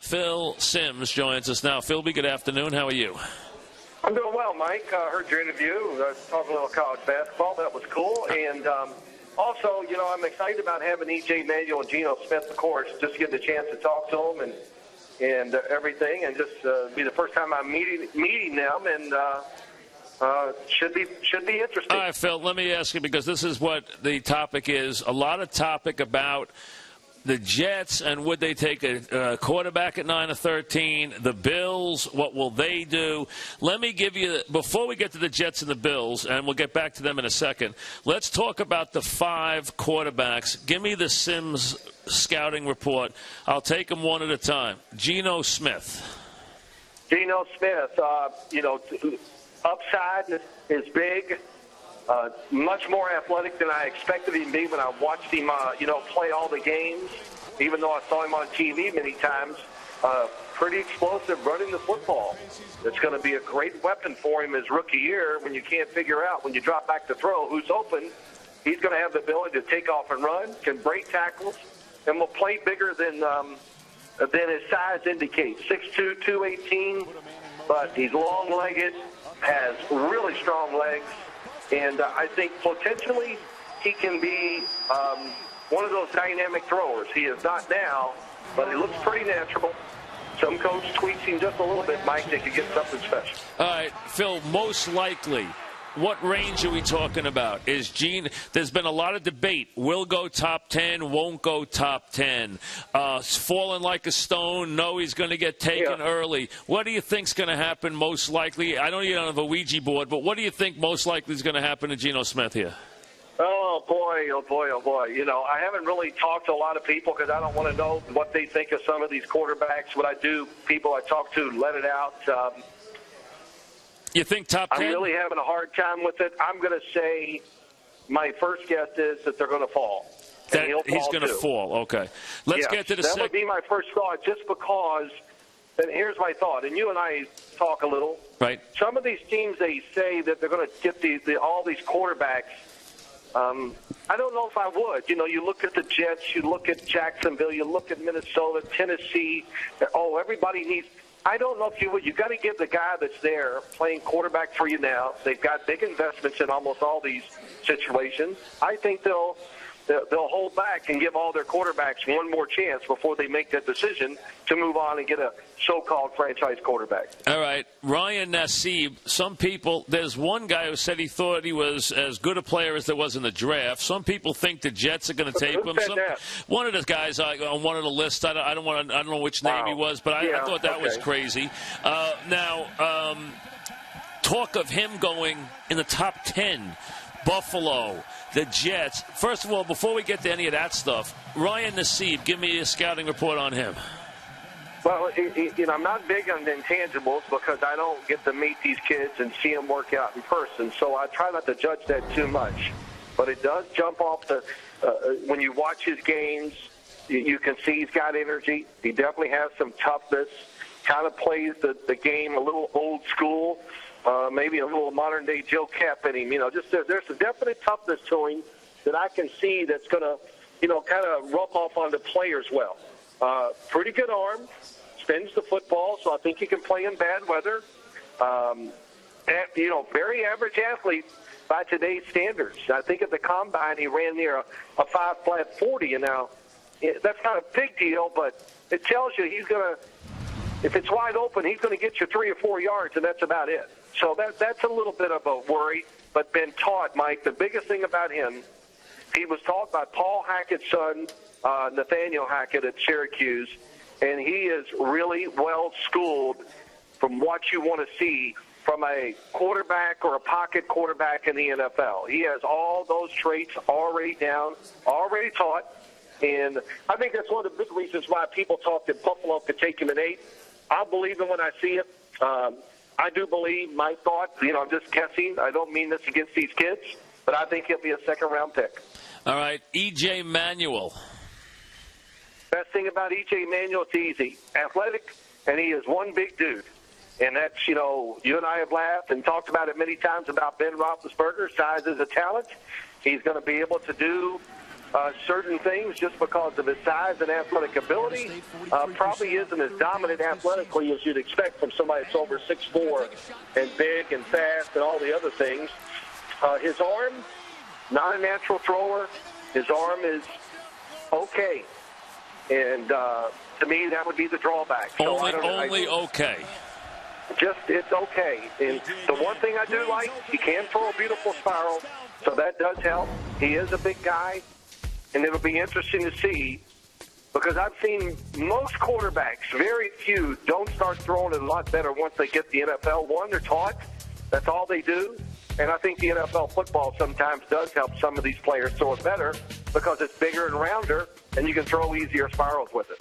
Phil Simms joins us now. Philby, good afternoon. How are you? I'm doing well, Mike. Heard your interview. Talking a little college basketball. That was cool. And also, I'm excited about having E.J. Manuel and Geno Smith, of course, just getting the chance to talk to them and everything, and just be the first time I'm meeting them, and should be interesting. All right, Phil, let me ask you, because this is what the topic is. A lot of topic about the Jets and would they take a quarterback at 9 or 13? The Bills, what will they do? Let me give you, before we get to the Jets and the Bills, and we'll get back to them in a second, let's talk about the 5 quarterbacks. Give me the Sims scouting report. I'll take them one at a time. Geno Smith. Geno Smith, upside is big. Much more athletic than I expected him to be when I watched him, play all the games. Even though I saw him on TV many times, pretty explosive running the football. It's going to be a great weapon for him his rookie year when you can't figure out when you drop back to throw who's open. He's going to have the ability to take off and run, can break tackles, and will play bigger than his size indicates. 6'2", 218, but he's long-legged, has really strong legs. And I think potentially he can be one of those dynamic throwers. He is not now, but he looks pretty natural. Some coach tweaks him just a little bit, Mike, they could get something special. All right, Phil, most likely, what range are we talking about? Is Gene? There's been a lot of debate. Will go top 10, won't go top 10. Falling like a stone, no, he's going to get taken early. What do you think's going to happen most likely? I know you don't have a Ouija board, but what do you think most likely is going to happen to Geno Smith here? Oh, boy, oh, boy, oh, boy. I haven't really talked to a lot of people because I don't want to know what they think of some of these quarterbacks. What I do, people I talk to let it out. You think top 10? I'm really having a hard time with it. I'm going to say my first guess is that they're going to fall. That he's going to fall. Okay. Let's get to the second. That would be my first thought, just because, and here's my thought, and you and I talk a little. Right. Some of these teams, they say that they're going to get all these quarterbacks. I don't know if I would. You look at the Jets, you look at Jacksonville, you look at Minnesota, Tennessee. Oh, everybody needs – I don't know if you would. You've got to give the guy that's there playing quarterback for you now. They've got big investments in almost all these situations. I think they'll hold back and give all their quarterbacks one more chance before they make that decision to move on and get a so-called franchise quarterback. All right. Ryan Nassib, some people, there's one guy who said he thought he was as good a player as there was in the draft. Some people think the Jets are going to tape him. One of the guys on one of the lists, I don't know which name he was, but I thought that was crazy. Now, talk of him going in the top 10, Buffalo, the Jets. First of all, before we get to any of that stuff, Ryan Nassib, give me a scouting report on him. Well, I'm not big on intangibles because I don't get to meet these kids and see them work out in person, so I try not to judge that too much. But it does jump off when you watch his games, you can see he's got energy. He definitely has some toughness, kind of plays the game a little old school. Maybe a little modern-day Joe Cap in him. There's a definite toughness to him that I can see that's going to, kind of rub off on the players well. Pretty good arm, spins the football, so I think he can play in bad weather. Very average athlete by today's standards. I think at the combine he ran near a 5.40 40, and now that's not a big deal, but it tells you he's going to, if it's wide open, he's going to get you 3 or 4 yards, and that's about it. So that's a little bit of a worry, but been taught, Mike, the biggest thing about him, he was taught by Paul Hackett's son, Nathaniel Hackett at Syracuse, and he is really well schooled from what you want to see from a quarterback or a pocket quarterback in the NFL. He has all those traits already down, already taught, and I think that's one of the big reasons why people talk that Buffalo could take him at 8. I'll believe it when I see it. I do believe my thought, I'm just guessing. I don't mean this against these kids, but I think he'll be a second-round pick. All right, E.J. Manuel. Best thing about E.J. Manuel, it's easy. Athletic, and he is one big dude. And that's, you and I have laughed and talked about it many times about Ben Roethlisberger. Size is a talent. He's going to be able to do certain things just because of his size and athletic ability. Probably isn't as dominant athletically as you'd expect from somebody that's over 6'4" and big and fast and all the other things. His arm, not a natural thrower. His arm is okay. And to me, that would be the drawback. So only okay. Just, it's okay. And the one thing I do like, he can throw a beautiful spiral, so that does help. He is a big guy, and it'll be interesting to see, because I've seen most quarterbacks, very few, don't start throwing it a lot better once they get the NFL. One, they're taught. That's all they do. And I think the NFL football sometimes does help some of these players throw it better because it's bigger and rounder, and you can throw easier spirals with it.